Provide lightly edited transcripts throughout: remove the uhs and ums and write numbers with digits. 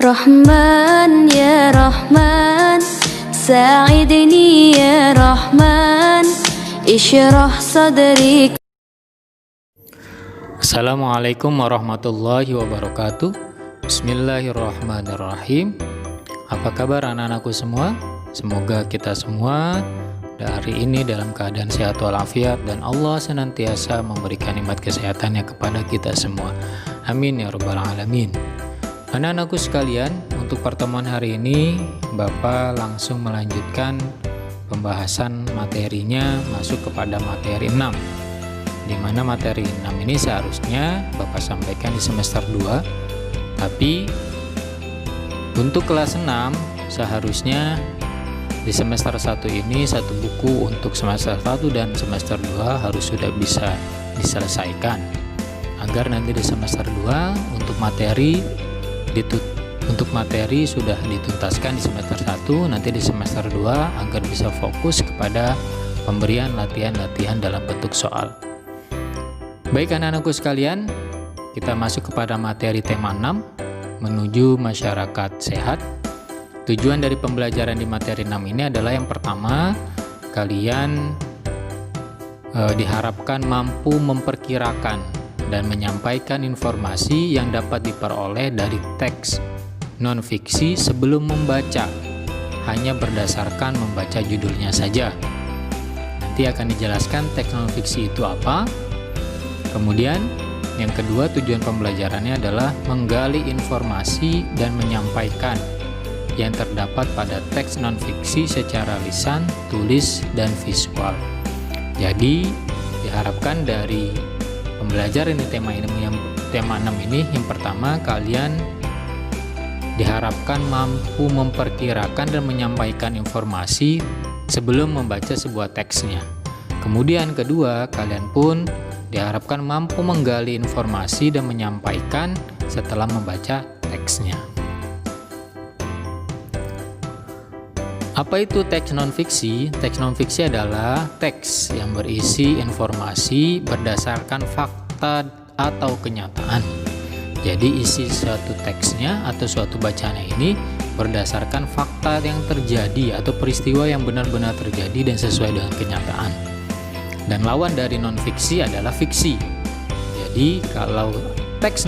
Rahman ya Rahman, sa'idni ya Rahman, ishrah sadri. Assalamualaikum warahmatullahi wabarakatuh. Bismillahirrahmanirrahim. Apa kabar anak-anakku semua? Semoga kita semua hari ini dalam keadaan sehat walafiat dan Allah senantiasa memberikan nikmat kesehatannya kepada kita semua. Amin ya rabbal alamin. Anak-anakku sekalian, untuk pertemuan hari ini Bapak langsung melanjutkan pembahasan materinya masuk kepada materi 6, di mana materi 6 ini seharusnya Bapak sampaikan di semester 2, tapi untuk kelas 6 seharusnya di semester 1 ini satu buku untuk semester 1 dan semester 2 harus sudah bisa diselesaikan, agar nanti di semester 2 untuk materi sudah dituntaskan di semester 1, nanti di semester 2 agar bisa fokus kepada pemberian latihan-latihan dalam bentuk soal. Baik anak-anakku sekalian, kita masuk kepada materi tema 6, menuju masyarakat sehat. Tujuan dari pembelajaran di materi 6 ini adalah yang pertama, kalian diharapkan mampu memperkirakan dan menyampaikan informasi yang dapat diperoleh dari teks non-fiksi sebelum membaca, hanya berdasarkan membaca judulnya saja. Nanti akan dijelaskan teks non-fiksi itu apa. Kemudian yang kedua, tujuan pembelajarannya adalah menggali informasi dan menyampaikan yang terdapat pada teks non-fiksi secara lisan, tulis, dan visual. Jadi diharapkan dari pembelajaran di tema 6 ini, yang pertama kalian diharapkan mampu memperkirakan dan menyampaikan informasi sebelum membaca sebuah teksnya. Kemudian kedua, kalian pun diharapkan mampu menggali informasi dan menyampaikan setelah membaca teksnya. Apa itu teks non-fiksi? Teks non-fiksi adalah teks yang berisi informasi berdasarkan fakta atau kenyataan. Jadi isi suatu teksnya atau suatu bacaannya ini berdasarkan fakta yang terjadi atau peristiwa yang benar-benar terjadi dan sesuai dengan kenyataan. Dan lawan dari non-fiksi adalah fiksi. Jadi kalau teks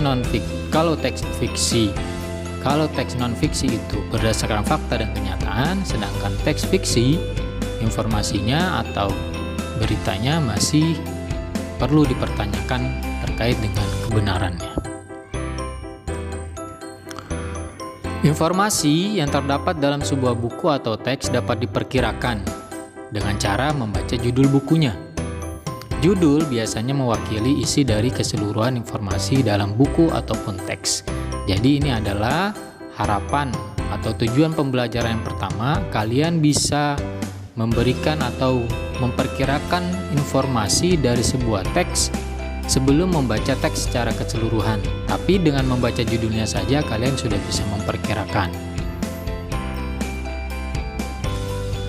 non-fiksi itu berdasarkan fakta dan kenyataan, sedangkan teks fiksi informasinya atau beritanya masih perlu dipertanyakan terkait dengan kebenarannya. Informasi yang terdapat dalam sebuah buku atau teks dapat diperkirakan dengan cara membaca judul bukunya. Judul biasanya mewakili isi dari keseluruhan informasi dalam buku ataupun teks. Jadi ini adalah harapan atau tujuan pembelajaran yang pertama, kalian bisa memberikan atau memperkirakan informasi dari sebuah teks sebelum membaca teks secara keseluruhan. Tapi dengan membaca judulnya saja kalian sudah bisa memperkirakan.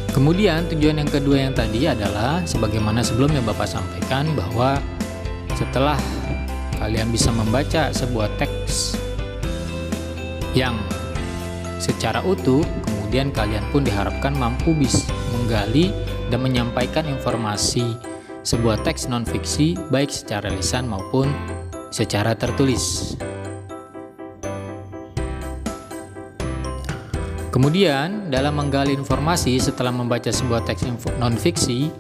Kemudian tujuan yang kedua yang tadi adalah sebagaimana sebelumnya Bapak sampaikan, bahwa setelah kalian bisa membaca sebuah teks yang secara utuh, kemudian kalian pun diharapkan mampu bisa menggali dan menyampaikan informasi sebuah teks non-fiksi baik secara lisan maupun secara tertulis. Kemudian dalam menggali informasi setelah membaca sebuah teks non-fiksi,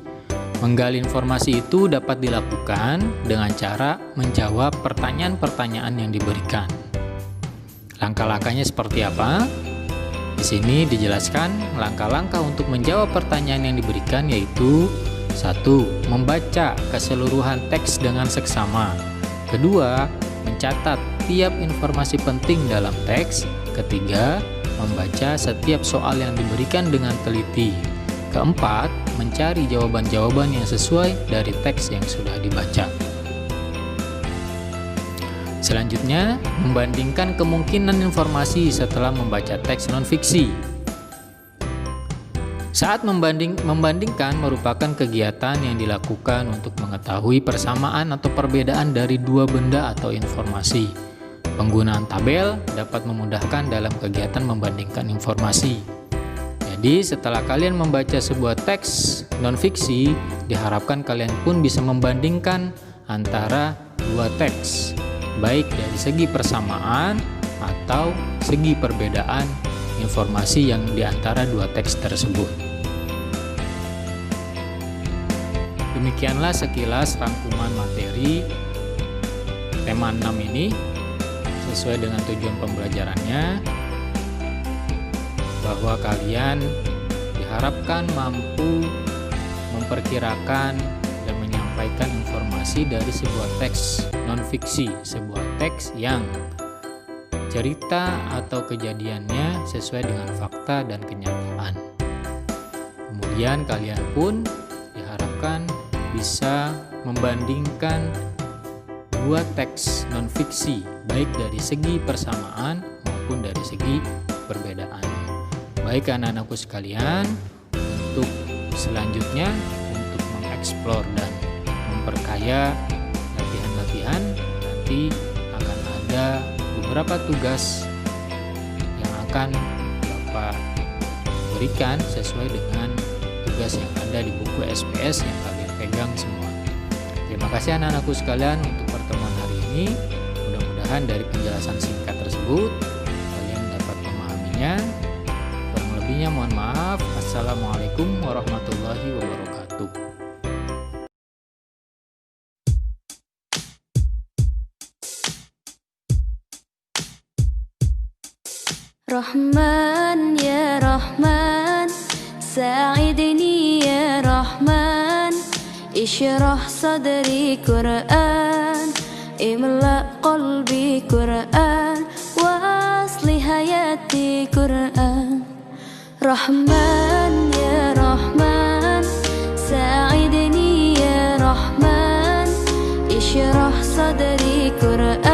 menggali informasi itu dapat dilakukan dengan cara menjawab pertanyaan-pertanyaan yang diberikan. Langkah-langkahnya seperti apa? Di sini dijelaskan langkah-langkah untuk menjawab pertanyaan yang diberikan, yaitu 1. Membaca keseluruhan teks dengan seksama. 2. Mencatat tiap informasi penting dalam teks. 3. Membaca setiap soal yang diberikan dengan teliti. 4. Mencari jawaban-jawaban yang sesuai dari teks yang sudah dibaca. Selanjutnya, membandingkan kemungkinan informasi setelah membaca teks non-fiksi. Saat membandingkan merupakan kegiatan yang dilakukan untuk mengetahui persamaan atau perbedaan dari dua benda atau informasi. Penggunaan tabel dapat memudahkan dalam kegiatan membandingkan informasi. Jadi setelah kalian membaca sebuah teks non-fiksi, diharapkan kalian pun bisa membandingkan antara dua teks, baik dari segi persamaan atau segi perbedaan informasi yang di antara dua teks tersebut. Demikianlah sekilas rangkuman materi tema 6 ini sesuai dengan tujuan pembelajarannya, bahwa kalian diharapkan mampu memperkirakan dan menyampaikan informasi dari sebuah teks non-fiksi, sebuah teks yang cerita atau kejadiannya sesuai dengan fakta dan kenyataan. Kemudian kalian pun diharapkan bisa membandingkan dua teks non-fiksi, baik dari segi persamaan maupun dari segi perbedaan. Baik anak-anakku sekalian, untuk selanjutnya untuk mengeksplor dan memperkaya latihan-latihan, nanti akan ada beberapa tugas yang akan Bapak berikan sesuai dengan tugas yang ada di buku SPS yang kalian pegang semua. Terima kasih anak-anakku sekalian untuk pertemuan hari ini. Mudah-mudahan dari penjelasan singkat tersebut kalian dapat memahaminya. Kurang lebihnya mohon maaf. Assalamualaikum warahmatullahi wabarakatuh. Rahman ya Rahman, sa'idni ya Rahman, ishrah sadri Qur'an, imla qalbi Qur'an, wa asli hayati Qur'an. Rahman ya Rahman, sa'idni ya Rahman, ishrah sadri Qur'an.